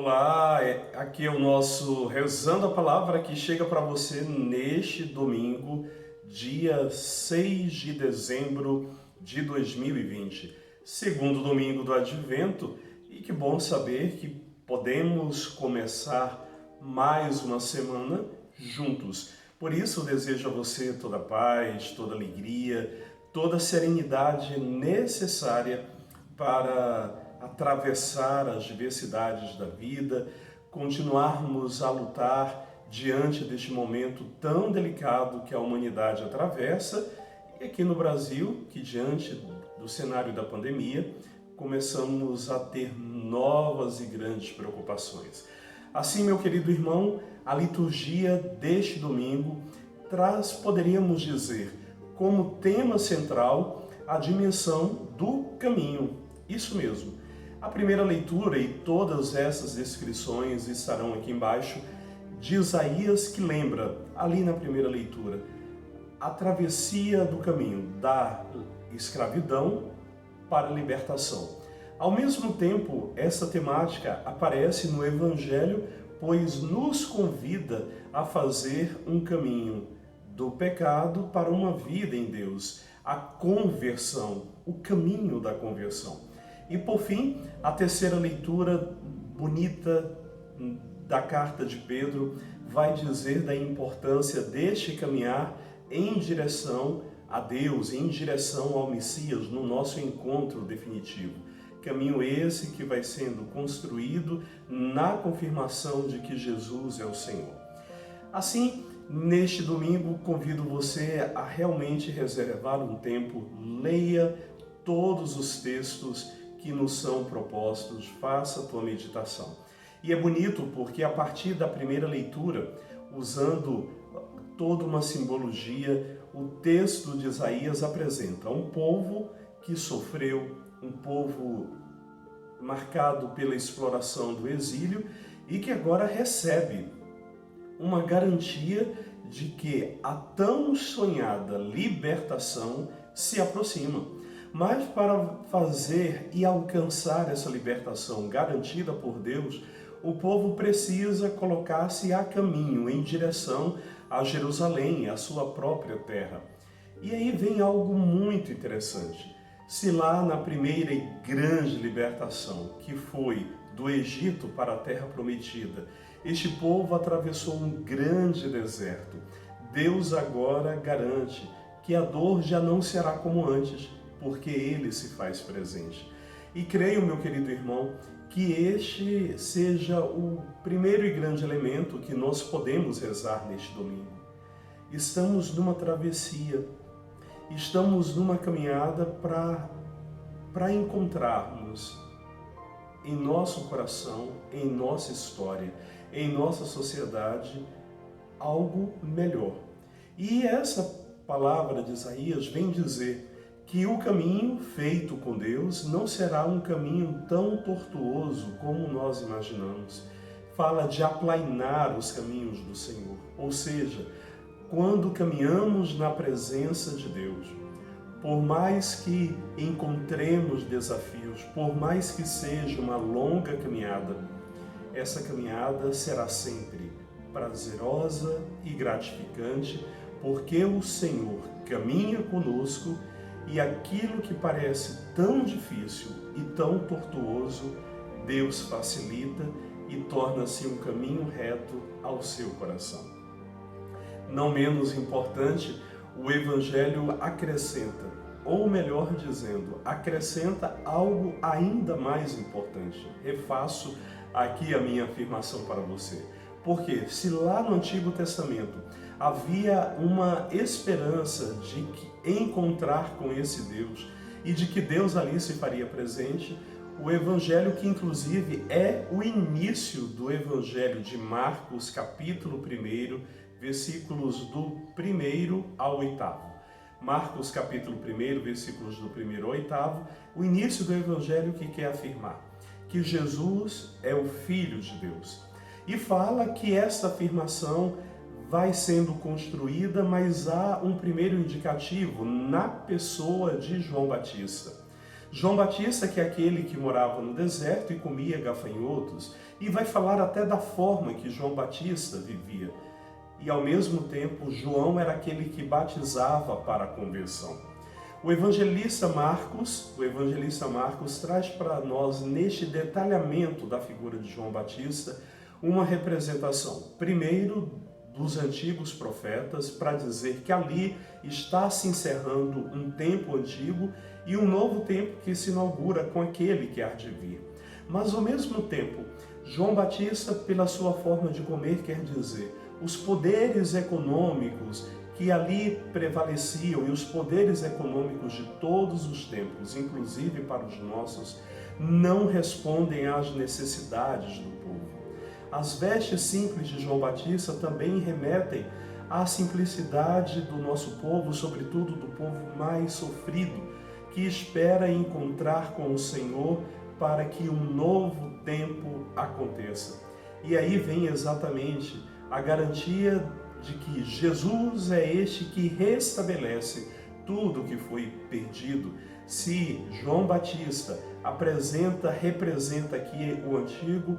Olá, aqui é o nosso Rezando a Palavra que chega para você neste domingo, dia 6 de dezembro de 2020, segundo domingo do Advento, e que bom saber que podemos começar mais uma semana juntos. Por isso eu desejo a você toda a paz, toda a alegria, toda a serenidade necessária para atravessar as diversidades da vida, continuarmos a lutar diante deste momento tão delicado que a humanidade atravessa, e aqui no Brasil, que diante do cenário da pandemia, começamos a ter novas e grandes preocupações. Assim, meu querido irmão, a liturgia deste domingo traz, poderíamos dizer, como tema central a dimensão do caminho. Isso mesmo. A primeira leitura, e todas essas descrições estarão aqui embaixo, de Isaías, que lembra, ali na primeira leitura, a travessia do caminho da escravidão para a libertação. Ao mesmo tempo, essa temática aparece no Evangelho, pois nos convida a fazer um caminho do pecado para uma vida em Deus, a conversão, o caminho da conversão. E por fim, a terceira leitura bonita da carta de Pedro vai dizer da importância deste caminhar em direção a Deus, em direção ao Messias, no nosso encontro definitivo. Caminho esse que vai sendo construído na confirmação de que Jesus é o Senhor. Assim, neste domingo, convido você a realmente reservar um tempo, leia todos os textos que nos são propostos, faça a tua meditação. E é bonito porque a partir da primeira leitura, usando toda uma simbologia, o texto de Isaías apresenta um povo que sofreu, um povo marcado pela exploração do exílio e que agora recebe uma garantia de que a tão sonhada libertação se aproxima. Mas para fazer e alcançar essa libertação garantida por Deus, o povo precisa colocar-se a caminho em direção a Jerusalém, a sua própria terra. E aí vem algo muito interessante. Se lá na primeira e grande libertação, que foi do Egito para a terra prometida, este povo atravessou um grande deserto, Deus agora garante que a dor já não será como antes, porque Ele se faz presente. E creio, meu querido irmão, que este seja o primeiro e grande elemento que nós podemos rezar neste domingo. Estamos numa travessia, estamos numa caminhada para encontrarmos em nosso coração, em nossa história, em nossa sociedade, algo melhor. E essa palavra de Isaías vem dizer que o caminho feito com Deus não será um caminho tão tortuoso como nós imaginamos. Fala de aplainar os caminhos do Senhor, ou seja, quando caminhamos na presença de Deus, por mais que encontremos desafios, por mais que seja uma longa caminhada, essa caminhada será sempre prazerosa e gratificante, porque o Senhor caminha conosco e aquilo que parece tão difícil e tão tortuoso, Deus facilita e torna-se um caminho reto ao seu coração. Não menos importante, o Evangelho acrescenta, ou melhor dizendo, acrescenta algo ainda mais importante. Refaço aqui a minha afirmação para você. Porque se lá no Antigo Testamento havia uma esperança de encontrar com esse Deus e de que Deus ali se faria presente, o Evangelho, que inclusive é o início do Evangelho de Marcos, capítulo 1, versículos do 1 ao 8º. Marcos, capítulo 1, versículos do 1 ao 8º, o início do Evangelho que quer afirmar que Jesus é o Filho de Deus. E fala que essa afirmação vai sendo construída, mas há um primeiro indicativo na pessoa de João Batista. João Batista, que é aquele que morava no deserto e comia gafanhotos, e vai falar até da forma que João Batista vivia. E ao mesmo tempo, João era aquele que batizava para a conversão. O evangelista Marcos traz para nós, neste detalhamento da figura de João Batista, uma representação, primeiro, dos antigos profetas, para dizer que ali está se encerrando um tempo antigo e um novo tempo que se inaugura com aquele que há de vir. Mas, ao mesmo tempo, João Batista, pela sua forma de comer, quer dizer, os poderes econômicos que ali prevaleciam e os poderes econômicos de todos os tempos, inclusive para os nossos, não respondem às necessidades do povo. As vestes simples de João Batista também remetem à simplicidade do nosso povo, sobretudo do povo mais sofrido, que espera encontrar com o Senhor para que um novo tempo aconteça. E aí vem exatamente a garantia de que Jesus é este que restabelece tudo que foi perdido. Se João Batista representa aqui o antigo,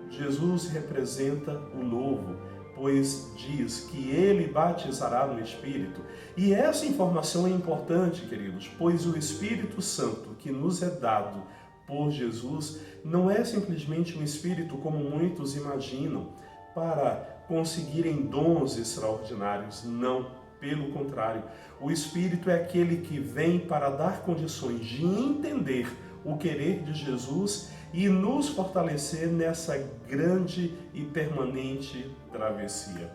Jesus representa o novo, pois diz que ele batizará no Espírito. E essa informação é importante, queridos, pois o Espírito Santo que nos é dado por Jesus não é simplesmente um Espírito como muitos imaginam, para conseguirem dons extraordinários. Não, pelo contrário. O Espírito é aquele que vem para dar condições de entender o querer de Jesus e nos fortalecer nessa grande e permanente travessia.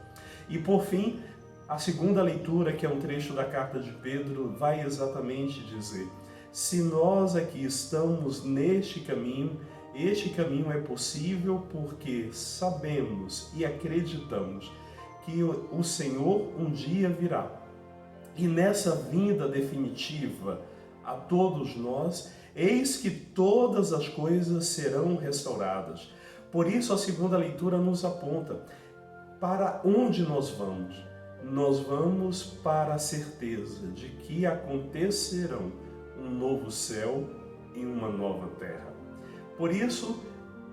E por fim, a segunda leitura, que é um trecho da carta de Pedro, vai exatamente dizer: se nós aqui estamos neste caminho, este caminho é possível porque sabemos e acreditamos que o Senhor um dia virá. E nessa vinda definitiva a todos nós, eis que todas as coisas serão restauradas. Por isso a segunda leitura nos aponta para onde nós vamos. Nós vamos para a certeza de que acontecerão um novo céu e uma nova terra. Por isso,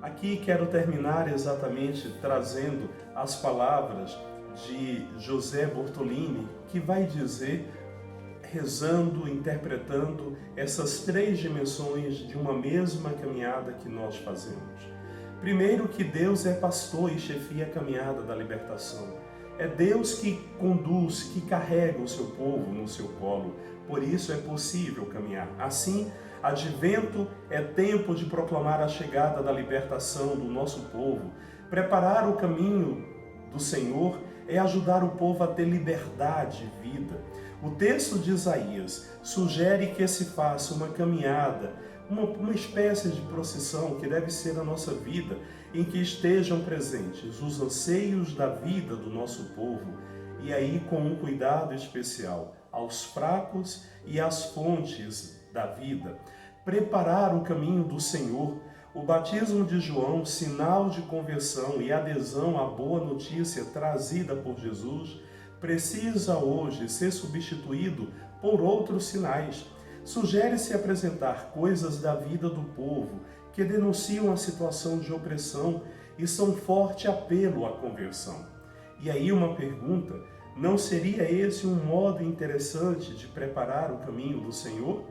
aqui quero terminar exatamente trazendo as palavras de José Bortolini, que vai dizer, rezando, interpretando essas três dimensões de uma mesma caminhada que nós fazemos. Primeiro, que Deus é pastor e chefia a caminhada da libertação. É Deus que conduz, que carrega o seu povo no seu colo. Por isso é possível caminhar. Assim, Advento é tempo de proclamar a chegada da libertação do nosso povo. Preparar o caminho do Senhor é ajudar o povo a ter liberdade e vida. O texto de Isaías sugere que se faça uma caminhada, uma espécie de procissão que deve ser a nossa vida, em que estejam presentes os anseios da vida do nosso povo, e aí com um cuidado especial aos fracos e às fontes da vida. Preparar o caminho do Senhor. O batismo de João, sinal de conversão e adesão à boa notícia trazida por Jesus, precisa hoje ser substituído por outros sinais. Sugere-se apresentar coisas da vida do povo que denunciam a situação de opressão e são forte apelo à conversão. E aí uma pergunta: não seria esse um modo interessante de preparar o caminho do Senhor?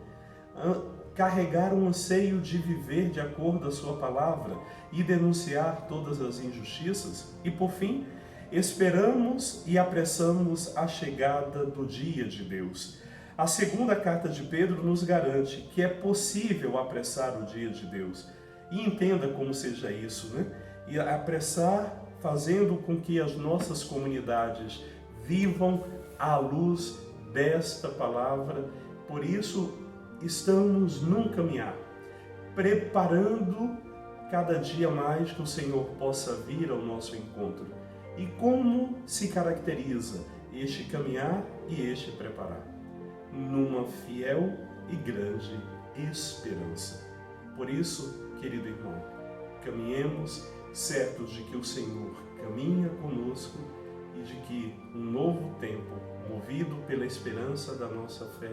Carregar um anseio de viver de acordo com a sua palavra e denunciar todas as injustiças? E por fim, esperamos e apressamos a chegada do dia de Deus. A segunda carta de Pedro nos garante que é possível apressar o dia de Deus. E entenda como seja isso, né? E apressar fazendo com que as nossas comunidades vivam à luz desta palavra. Por isso, estamos num caminhar, preparando cada dia mais que o Senhor possa vir ao nosso encontro. E como se caracteriza este caminhar e este preparar? Numa fiel e grande esperança. Por isso, querido irmão, caminhemos certos de que o Senhor caminha conosco e de que um novo tempo, movido pela esperança da nossa fé,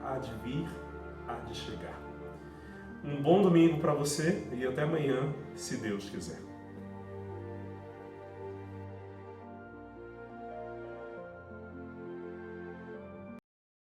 há de vir, há de chegar. Um bom domingo para você e até amanhã, se Deus quiser.